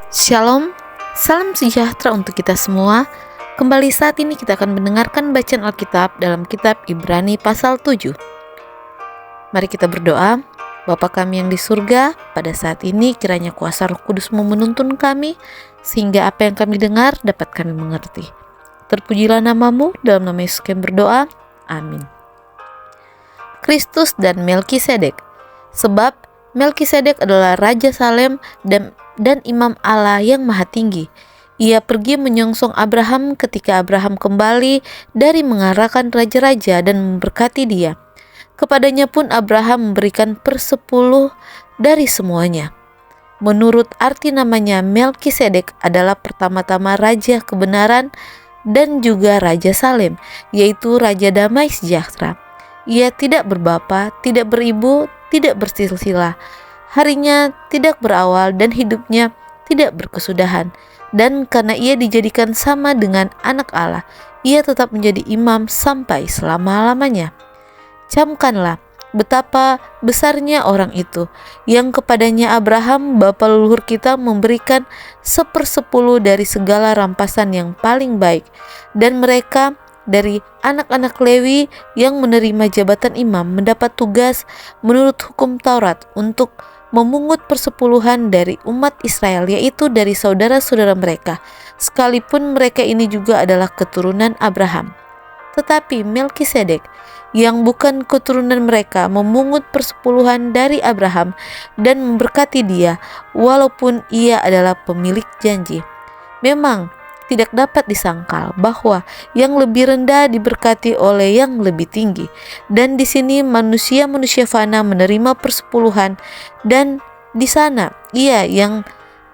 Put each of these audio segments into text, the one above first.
Shalom, salam sejahtera untuk kita semua. Kembali saat ini kita akan mendengarkan bacaan Alkitab dalam kitab Ibrani pasal 7. Mari kita berdoa. Bapa kami yang di surga, pada saat ini kiranya kuasa Roh Kudus-Mu menuntun kami, sehingga apa yang kami dengar dapat kami mengerti. Terpujilah nama-Mu, dalam nama Yesus kami berdoa. Amin. Kristus dan Melkisedek. Sebab Melkisedek adalah Raja Salem dan Imam Allah yang Maha Tinggi. Ia pergi menyongsong Abraham ketika Abraham kembali dari mengarahkan raja-raja dan memberkati dia. Kepadanya pun Abraham memberikan 10% dari semuanya. Menurut arti namanya, Melkisedek adalah pertama-tama Raja Kebenaran dan juga Raja Salem, yaitu Raja Damai Sejahtera. Ia tidak berbapa, tidak beribu, tidak bersilsilah. Harinya tidak berawal dan hidupnya tidak berkesudahan. Dan karena ia dijadikan sama dengan anak Allah, ia tetap menjadi imam sampai selama-lamanya. Camkanlah betapa besarnya orang itu, yang kepadanya Abraham bapa leluhur kita memberikan 1/10 dari segala rampasan yang paling baik. Dan mereka dari anak-anak Lewi yang menerima jabatan imam mendapat tugas menurut hukum Taurat untuk memungut 10% dari umat Israel, yaitu dari saudara-saudara mereka, sekalipun mereka ini juga adalah keturunan Abraham. Tetapi Melkisedek, yang bukan keturunan mereka, memungut 10% dari Abraham dan memberkati dia, walaupun ia adalah pemilik janji. Memang tidak dapat disangkal bahwa yang lebih rendah diberkati oleh yang lebih tinggi. Dan di sini manusia-manusia fana menerima 10%, dan di sana ia yang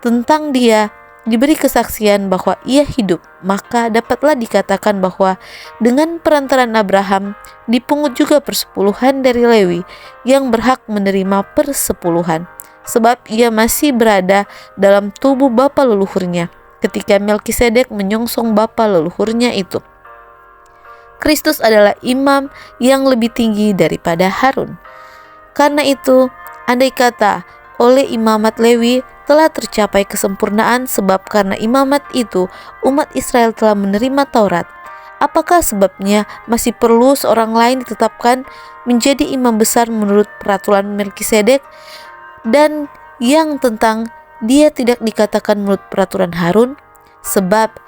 tentang dia diberi kesaksian bahwa ia hidup, maka dapatlah dikatakan bahwa dengan perantaraan Abraham dipungut juga 10% dari Lewi yang berhak menerima 10%, sebab ia masih berada dalam tubuh bapa leluhurnya ketika Melkisedek menyongsong bapa leluhurnya itu. Kristus adalah imam yang lebih tinggi daripada Harun. Karena itu, andai kata oleh imamat Lewi telah tercapai kesempurnaan, sebab karena imamat itu umat Israel telah menerima Taurat, apakah sebabnya masih perlu seorang lain ditetapkan menjadi imam besar menurut peraturan Melkisedek, dan yang tentang dia tidak dikatakan menurut peraturan Harun? Sebab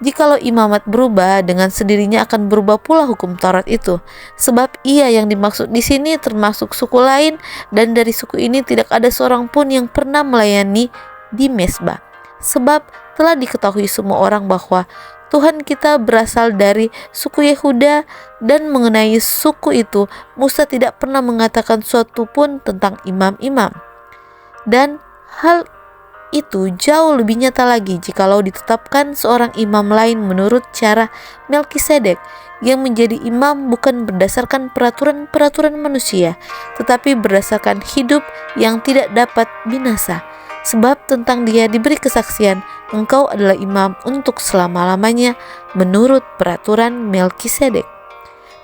jikalau imamat berubah, dengan sendirinya akan berubah pula hukum Taurat itu. Sebab ia yang dimaksud di sini termasuk suku lain, dan dari suku ini tidak ada seorang pun yang pernah melayani di mezbah. Sebab telah diketahui semua orang bahwa Tuhan kita berasal dari suku Yehuda, dan mengenai suku itu Musa tidak pernah mengatakan suatu pun tentang imam-imam. Dan hal itu jauh lebih nyata lagi jikalau ditetapkan seorang imam lain menurut cara Melkisedek, yang menjadi imam bukan berdasarkan peraturan-peraturan manusia, tetapi berdasarkan hidup yang tidak dapat binasa. Sebab tentang dia diberi kesaksian, engkau adalah imam untuk selama-lamanya menurut peraturan Melkisedek.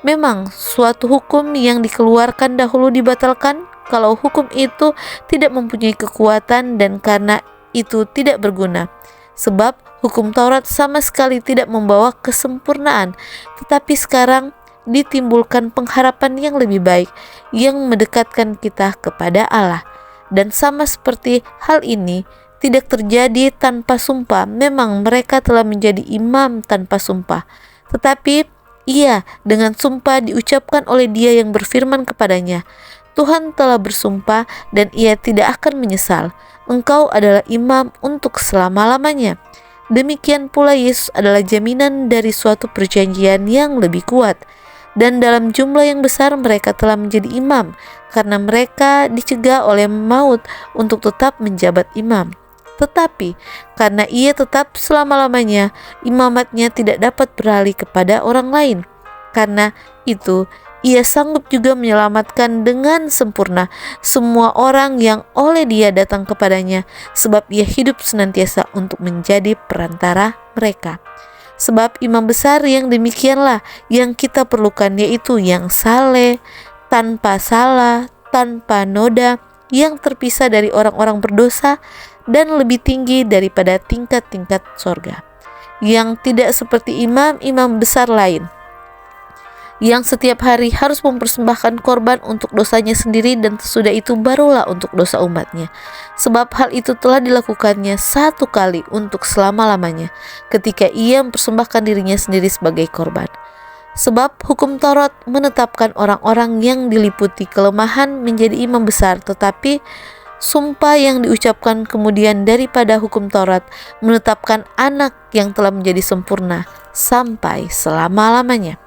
Memang suatu hukum yang dikeluarkan dahulu dibatalkan kalau hukum itu tidak mempunyai kekuatan, dan karena itu tidak berguna. Sebab hukum Taurat sama sekali tidak membawa kesempurnaan, tetapi sekarang ditimbulkan pengharapan yang lebih baik, yang mendekatkan kita kepada Allah. Dan sama seperti hal ini tidak terjadi tanpa sumpah, memang mereka telah menjadi imam tanpa sumpah, tetapi ia dengan sumpah diucapkan oleh dia yang berfirman kepadanya, Tuhan telah bersumpah dan ia tidak akan menyesal. Engkau adalah imam untuk selama-lamanya. Demikian pula Yesus adalah jaminan dari suatu perjanjian yang lebih kuat. Dan dalam jumlah yang besar mereka telah menjadi imam, karena mereka dicegah oleh maut untuk tetap menjabat imam. Tetapi karena ia tetap selama-lamanya, imamatnya tidak dapat beralih kepada orang lain. Karena itu ia sanggup juga menyelamatkan dengan sempurna semua orang yang oleh dia datang kepadanya, sebab ia hidup senantiasa untuk menjadi perantara mereka. Sebab imam besar yang demikianlah yang kita perlukan, yaitu yang saleh, tanpa salah, tanpa noda, yang terpisah dari orang-orang berdosa, dan lebih tinggi daripada tingkat-tingkat sorga, yang tidak seperti imam-imam besar lain, yang setiap hari harus mempersembahkan korban untuk dosanya sendiri dan sesudah itu barulah untuk dosa umatnya. Sebab hal itu telah dilakukannya satu kali untuk selama-lamanya, ketika ia mempersembahkan dirinya sendiri sebagai korban. Sebab hukum Taurat menetapkan orang-orang yang diliputi kelemahan menjadi imam besar, tetapi sumpah yang diucapkan kemudian daripada hukum Taurat menetapkan anak yang telah menjadi sempurna sampai selama-lamanya.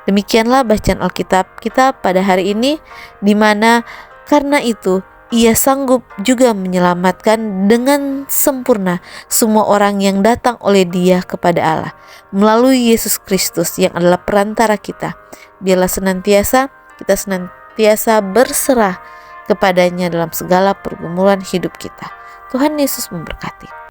Demikianlah bacaan Alkitab kita pada hari ini, di mana karena itu ia sanggup juga menyelamatkan dengan sempurna semua orang yang datang oleh Dia kepada Allah melalui Yesus Kristus yang adalah perantara kita. Biarlah kita senantiasa berserah kepadanya dalam segala pergumulan hidup kita. Tuhan Yesus memberkati.